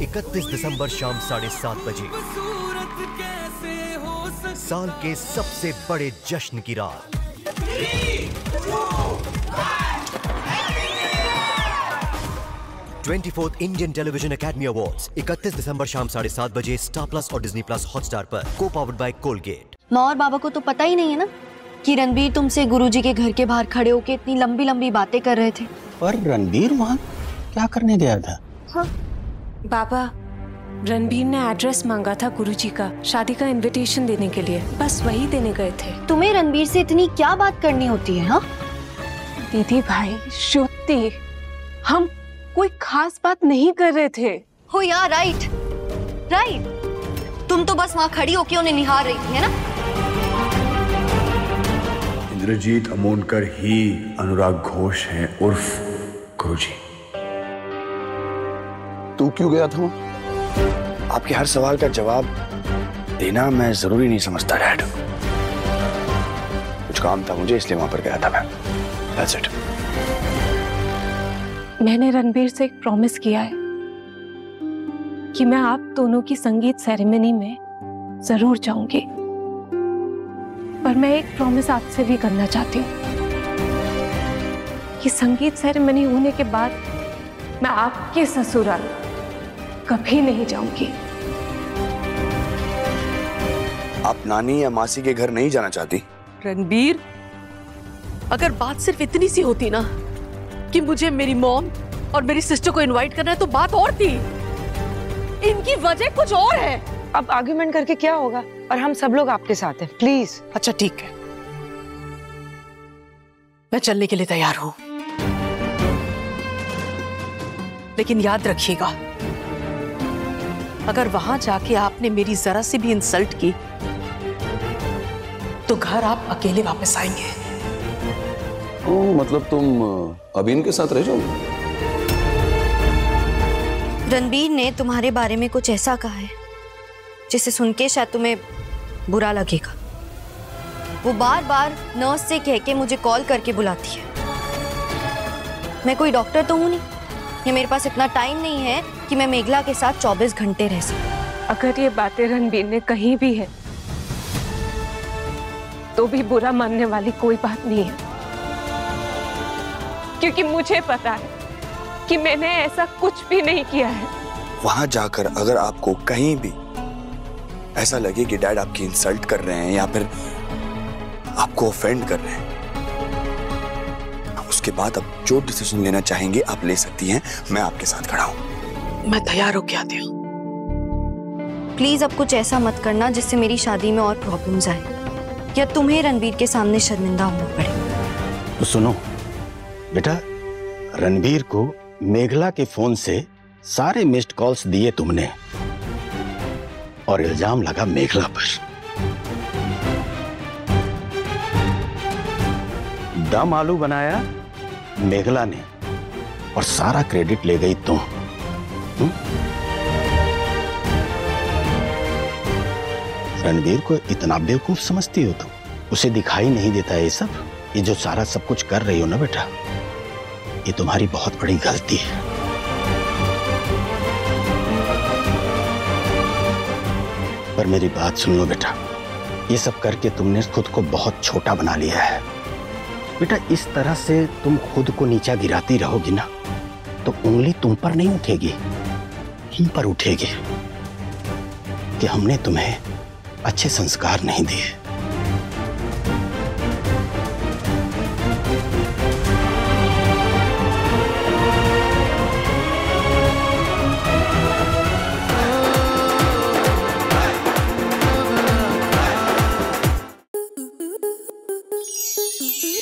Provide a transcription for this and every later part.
31 दिसंबर शाम 7:30 बजे। साल के सबसे बड़े जश्न की रात। 24th Indian television academy awards 31 दिसंबर शाम 7:30 बजे स्टार प्लस और डिज्नी प्लस हॉटस्टार पर। को पावर्ड बाय कोलगेट। माँ और बाबा को तो पता ही नहीं है ना कि रणबीर तुमसे गुरुजी के घर के बाहर खड़े होकर इतनी लंबी लंबी बातें कर रहे थे। पर रणबीर वहाँ क्या करने गया था? हाँ बाबा, रणबीर ने एड्रेस मांगा था गुरुजी का, शादी का इनविटेशन देने के लिए, बस वही देने गए थे। तुम्हें रणबीर से इतनी क्या बात करनी होती है? हाँ दीदी भाई, श्रुति, हम कोई खास बात नहीं कर रहे थे। हो यार, राइट राइट। तुम तो बस वहाँ खड़ी होके उन्हें निहार रही थी, है ना? इंद्रजीत अमोनकर ही अनुराग घोष हैं उर्फ गुरुजी। तू क्यों गया था? आपके हर सवाल का जवाब देना मैं जरूरी नहीं समझता डैड। कुछ काम था मुझे, इसलिए वहां पर गया था मैं। That's it. मैंने रणबीर से एक प्रॉमिस किया है कि मैं आप दोनों की संगीत सेरेमनी में जरूर जाऊंगी, पर मैं एक प्रॉमिस आपसे भी करना चाहती हूँ कि संगीत सेरेमनी होने के बाद मैं आपके ससुराल कभी नहीं जाऊंगी। आप नानी या मासी के घर नहीं जाना चाहती? रणबीर, अगर बात सिर्फ इतनी सी होती ना कि मुझे मेरी मॉम और मेरी सिस्टर को इनवाइट करना है तो बात और थी। इनकी वजह कुछ और है। अब आर्ग्यूमेंट करके क्या होगा? और हम सब लोग आपके साथ हैं, प्लीज। अच्छा ठीक है, मैं चलने के लिए तैयार हूं, लेकिन याद रखिएगा, अगर वहां जाके आपने मेरी जरा सी भी इंसल्ट की तो घर आप अकेले वापस आएंगे। मतलब तुम अभी इनके साथ रह जाओगे? रणबीर ने तुम्हारे बारे में कुछ ऐसा कहा है जिसे सुन के शायद तुम्हें बुरा लगेगा। वो बार बार नर्स से कह के मुझे कॉल करके बुलाती है। मैं कोई डॉक्टर तो हूं नहीं, या मेरे पास इतना टाइम नहीं है कि मैं मेघला के साथ 24 घंटे रह सकूं। अगर ये बातें रणबीर ने कहीं भी है तो भी बुरा मानने वाली कोई बात नहीं है, क्योंकि मुझे पता है कि मैंने ऐसा कुछ भी नहीं किया है। वहां जाकर अगर आपको कहीं भी ऐसा लगे कि डैड आपकी इंसल्ट कर रहे हैं या फिर आपको ऑफेंड कर रहे हैं, उसके बाद आप जो डिसीजन लेना चाहेंगे आप ले सकती हैं। मैं आपके साथ खड़ा हूं। मैं तैयार होके आती हूँ। प्लीज अब कुछ ऐसा मत करना जिससे मेरी शादी में और प्रॉब्लम्स आए या तुम्हें रणबीर के सामने शर्मिंदा होना पड़े। तो सुनो बेटा, रणबीर को मेघला के फोन से सारे मिस्ड कॉल्स दिए तुमने और इल्जाम लगा मेघला पर। दम आलू बनाया मेघला ने और सारा क्रेडिट ले गई तुम। रणबीर को इतना बेवकूफ समझती हो तुम? उसे दिखाई नहीं देता ये सब? ये जो सारा सब कुछ कर रही हो ना बेटा, ये तुम्हारी बहुत बड़ी गलती है। पर मेरी बात सुन लो बेटा, ये सब करके तुमने खुद को बहुत छोटा बना लिया है। बेटा इस तरह से तुम खुद को नीचा गिराती रहोगी ना तो उंगली तुम पर नहीं उठेगी, हम पर उठेगी कि हमने तुम्हें अच्छे संस्कार नहीं दिए।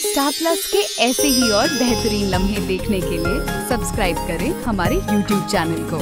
स्टार प्लस के ऐसे ही और बेहतरीन लम्हे देखने के लिए सब्सक्राइब करें हमारे YouTube चैनल को।